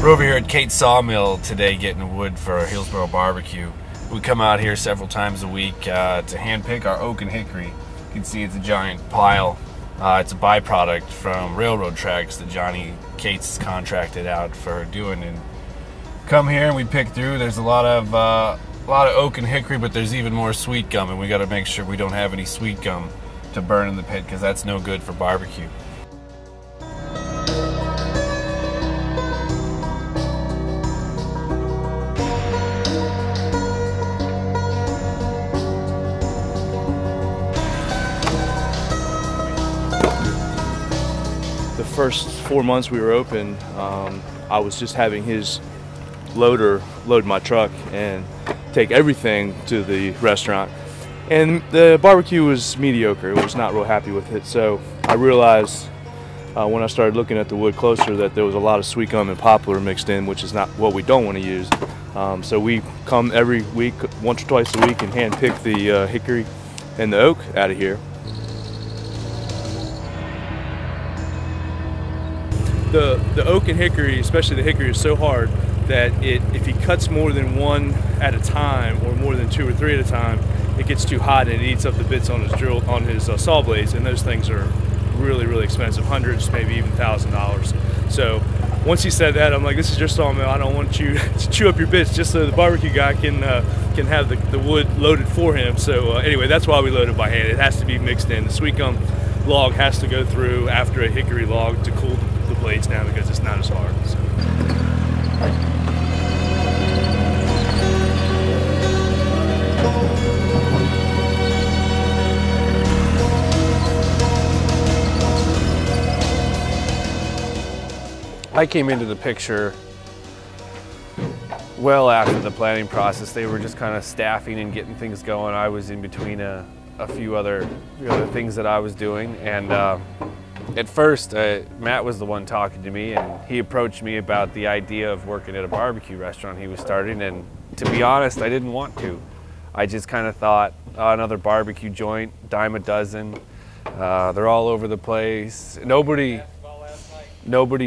We're over here at Kate's Sawmill today getting wood for Hillsborough BBQ. We come out here several times a week to hand pick our oak and hickory. You can see it's a giant pile. It's a byproduct from railroad tracks that Johnny Kate's contracted out for doing. And come here and we pick through. There's a lot of oak and hickory, but there's even more sweet gum, and we got to make sure we don't have any sweet gum to burn in the pit because that's no good for barbecue. The first 4 months we were open, I was just having his loader load my truck and take everything to the restaurant. And the barbecue was mediocre. I was not real happy with it. So I realized when I started looking at the wood closer that there was a lot of sweet gum and poplar mixed in, which is not what we don't want to use. So we come every week, once or twice a week, and hand pick the hickory and the oak out of here. The oak and hickory, especially the hickory, is so hard that if he cuts more than one at a time or more than 2 or 3 at a time, it gets too hot and it eats up the bits on his saw blades, and those things are really, really expensive, hundreds, maybe even $1,000. So once he said that, I'm like, this is your sawmill. I don't want you to chew up your bits just so the barbecue guy can have the wood loaded for him. So anyway, that's why we load it by hand. It has to be mixed in. The sweet gum log has to go through after a hickory log to cool the blades down because it's not as hard. So. I came into the picture well after the planning process. They were just kind of staffing and getting things going. I was in between a few other things that I was doing, and at first Matt was the one talking to me, and he approached me about the idea of working at a barbecue restaurant he was starting, and to be honest, I didn't want to. I just kind of thought, oh, another barbecue joint, dime a dozen. They're all over the place. Nobody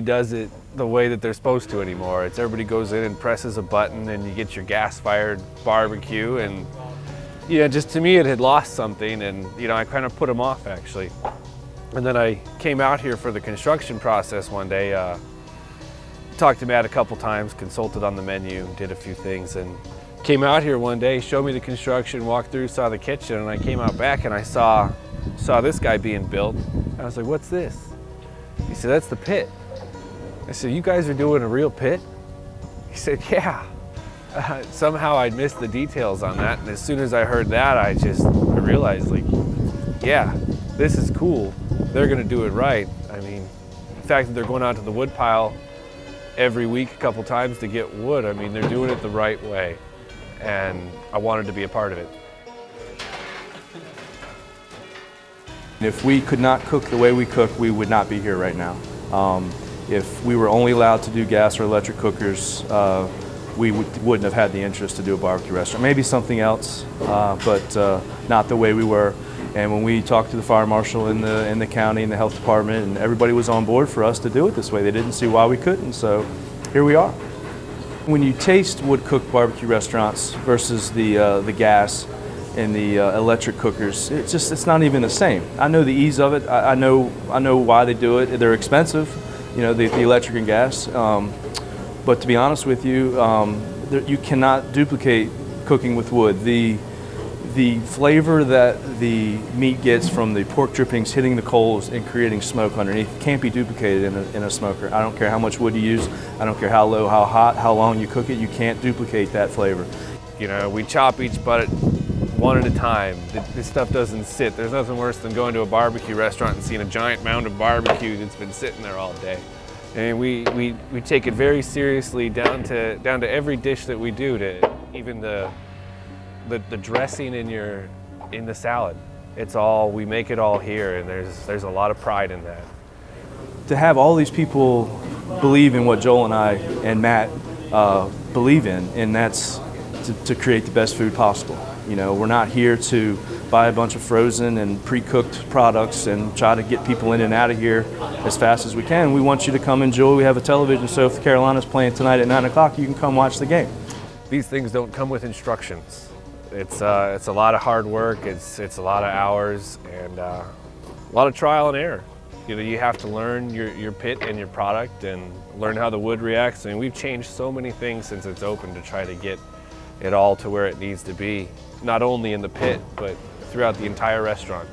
does it the way that they're supposed to anymore. It's everybody goes in and presses a button and you get your gas-fired barbecue, and yeah, just to me it had lost something, and I kind of put them off actually. And then I came out here for the construction process one day, talked to Matt a couple times, consulted on the menu, did a few things, and came out here one day, showed me the construction, walked through, saw the kitchen, and I came out back and I saw this guy being built. I was like, what's this? He said, that's the pit. I said, you guys are doing a real pit? He said, yeah. Somehow I'd missed the details on that, and as soon as I heard that, I realized, like, yeah, this is cool. They're gonna do it right. I mean, the fact that they're going out to the wood pile every week a couple times to get wood, I mean, they're doing it the right way, and I wanted to be a part of it. If we could not cook the way we cook, we would not be here right now. If we were only allowed to do gas or electric cookers, we wouldn't have had the interest to do a barbecue restaurant. Maybe something else, but not the way we were. And when we talked to the fire marshal in the county and the health department, and everybody was on board for us to do it this way. They didn't see why we couldn't, so here we are. When you taste wood-cooked barbecue restaurants versus the gas and the electric cookers, it's not even the same. I know the ease of it. I know why they do it. They're expensive, the electric and gas. But to be honest with you, you cannot duplicate cooking with wood. The flavor that the meat gets from the pork drippings hitting the coals and creating smoke underneath can't be duplicated in a smoker. I don't care how much wood you use. I don't care how low, how hot, how long you cook it. You can't duplicate that flavor. We chop each butt one at a time. This stuff doesn't sit. There's nothing worse than going to a barbecue restaurant and seeing a giant mound of barbecue that's been sitting there all day. And we take it very seriously down to every dish that we do, to even the dressing in the salad. We make it all here, and there's a lot of pride in that. To have all these people believe in what Joel and I and Matt believe in, and that's to create the best food possible. We're not here to buy a bunch of frozen and pre-cooked products and try to get people in and out of here as fast as we can. We want you to come enjoy. We have a television, so if Carolina's playing tonight at 9 o'clock, you can come watch the game. These things don't come with instructions. It's a lot of hard work, it's a lot of hours, and a lot of trial and error. You know, you have to learn your pit and your product and learn how the wood reacts. I mean, we've changed so many things since it's opened to try to get it all to where it needs to be, not only in the pit, but throughout the entire restaurant.